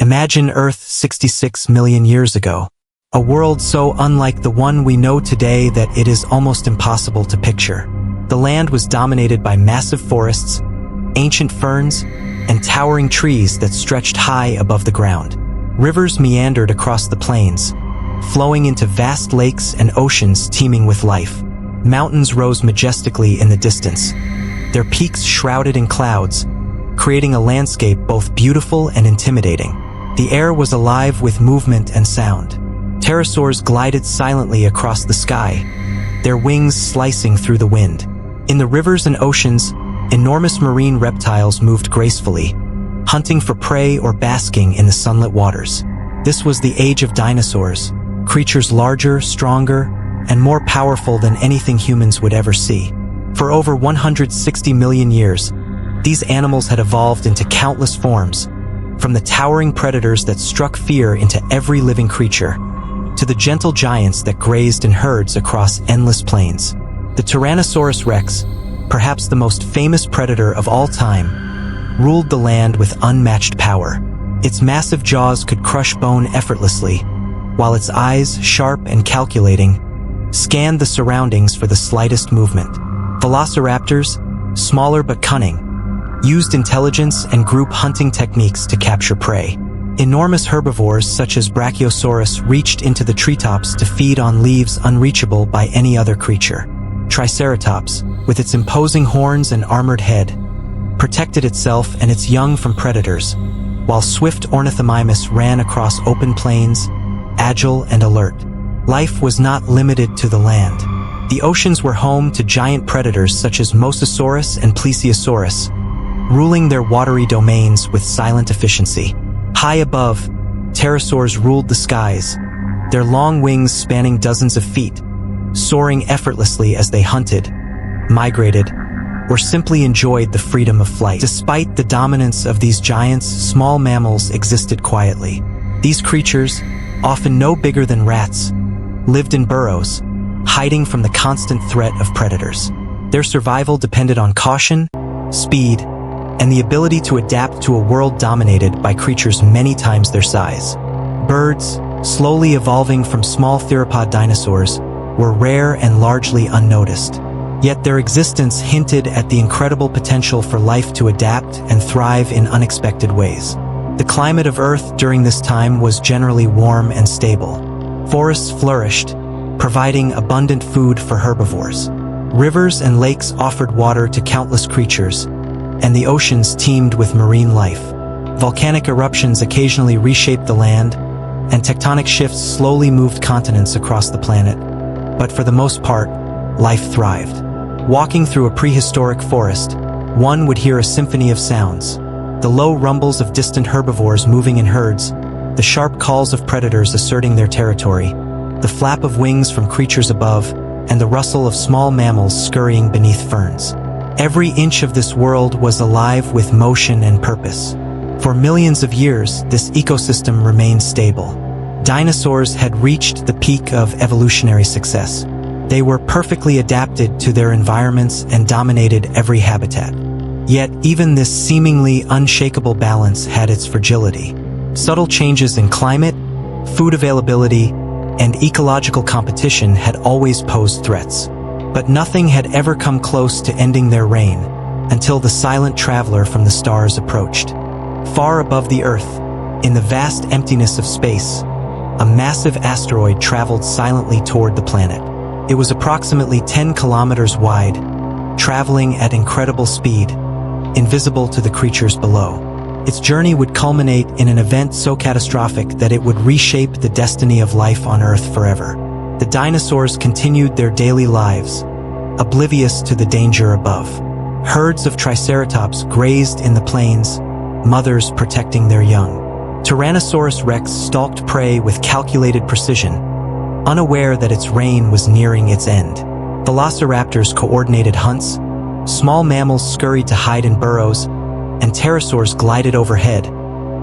Imagine Earth 66 million years ago. A world so unlike the one we know today that it is almost impossible to picture. The land was dominated by massive forests, ancient ferns, and towering trees that stretched high above the ground. Rivers meandered across the plains, flowing into vast lakes and oceans teeming with life. Mountains rose majestically in the distance, their peaks shrouded in clouds, creating a landscape both beautiful and intimidating. The air was alive with movement and sound. Pterosaurs glided silently across the sky, their wings slicing through the wind. In the rivers and oceans, enormous marine reptiles moved gracefully, hunting for prey or basking in the sunlit waters. This was the age of dinosaurs, creatures larger, stronger, and more powerful than anything humans would ever see. For over 160 million years, these animals had evolved into countless forms, from the towering predators that struck fear into every living creature, to the gentle giants that grazed in herds across endless plains. The Tyrannosaurus rex, perhaps the most famous predator of all time, ruled the land with unmatched power. Its massive jaws could crush bone effortlessly, while its eyes, sharp and calculating, scanned the surroundings for the slightest movement. Velociraptors, smaller but cunning, used intelligence and group hunting techniques to capture prey. Enormous herbivores such as Brachiosaurus reached into the treetops to feed on leaves unreachable by any other creature. Triceratops, with its imposing horns and armored head, protected itself and its young from predators, while swift Ornithomimus ran across open plains, agile and alert. Life was not limited to the land. The oceans were home to giant predators such as Mosasaurus and Plesiosaurus, ruling their watery domains with silent efficiency. High above, pterosaurs ruled the skies, their long wings spanning dozens of feet, soaring effortlessly as they hunted, migrated, or simply enjoyed the freedom of flight. Despite the dominance of these giants, small mammals existed quietly. These creatures, often no bigger than rats, lived in burrows, hiding from the constant threat of predators. Their survival depended on caution, speed, and the ability to adapt to a world dominated by creatures many times their size. Birds, slowly evolving from small theropod dinosaurs, were rare and largely unnoticed. Yet their existence hinted at the incredible potential for life to adapt and thrive in unexpected ways. The climate of Earth during this time was generally warm and stable. Forests flourished, providing abundant food for herbivores. Rivers and lakes offered water to countless creatures, and the oceans teemed with marine life. Volcanic eruptions occasionally reshaped the land, and tectonic shifts slowly moved continents across the planet. But for the most part, life thrived. Walking through a prehistoric forest, one would hear a symphony of sounds. The low rumbles of distant herbivores moving in herds, the sharp calls of predators asserting their territory, the flap of wings from creatures above, and the rustle of small mammals scurrying beneath ferns. Every inch of this world was alive with motion and purpose. For millions of years, this ecosystem remained stable. Dinosaurs had reached the peak of evolutionary success. They were perfectly adapted to their environments and dominated every habitat. Yet, even this seemingly unshakable balance had its fragility. Subtle changes in climate, food availability, and ecological competition had always posed threats. But nothing had ever come close to ending their reign until the silent traveler from the stars approached. Far above the Earth, in the vast emptiness of space, a massive asteroid traveled silently toward the planet. It was approximately 10 kilometers wide, traveling at incredible speed, invisible to the creatures below. Its journey would culminate in an event so catastrophic that it would reshape the destiny of life on Earth forever. The dinosaurs continued their daily lives, oblivious to the danger above. Herds of Triceratops grazed in the plains, mothers protecting their young. Tyrannosaurus rex stalked prey with calculated precision, unaware that its reign was nearing its end. Velociraptors coordinated hunts, small mammals scurried to hide in burrows, and pterosaurs glided overhead,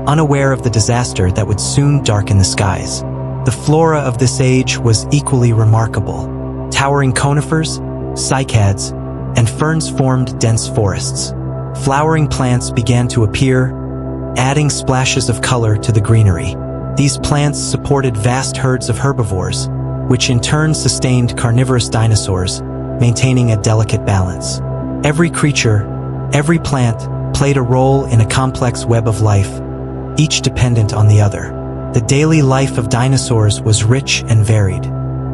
unaware of the disaster that would soon darken the skies. The flora of this age was equally remarkable. Towering conifers, cycads, and ferns formed dense forests. Flowering plants began to appear, adding splashes of color to the greenery. These plants supported vast herds of herbivores, which in turn sustained carnivorous dinosaurs, maintaining a delicate balance. Every creature, every plant, played a role in a complex web of life, each dependent on the other. The daily life of dinosaurs was rich and varied.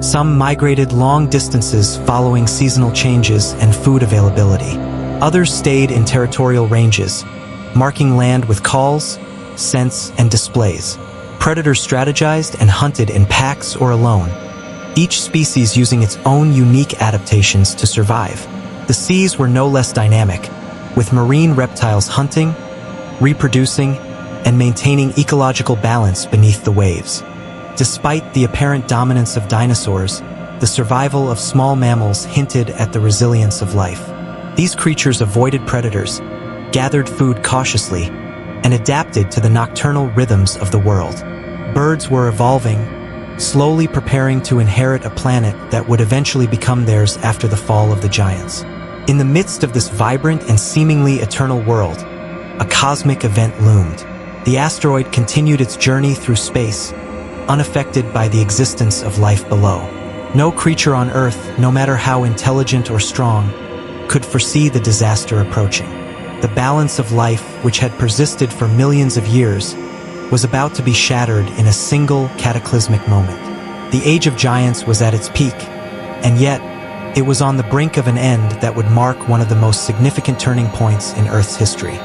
Some migrated long distances following seasonal changes and food availability. Others stayed in territorial ranges, marking land with calls, scents, and displays. Predators strategized and hunted in packs or alone, each species using its own unique adaptations to survive. The seas were no less dynamic, with marine reptiles hunting, reproducing, and maintaining ecological balance beneath the waves. Despite the apparent dominance of dinosaurs, the survival of small mammals hinted at the resilience of life. These creatures avoided predators, gathered food cautiously, and adapted to the nocturnal rhythms of the world. Birds were evolving, slowly preparing to inherit a planet that would eventually become theirs after the fall of the giants. In the midst of this vibrant and seemingly eternal world, a cosmic event loomed. The asteroid continued its journey through space, unaffected by the existence of life below. No creature on Earth, no matter how intelligent or strong, could foresee the disaster approaching. The balance of life, which had persisted for millions of years, was about to be shattered in a single cataclysmic moment. The Age of Giants was at its peak, and yet, it was on the brink of an end that would mark one of the most significant turning points in Earth's history.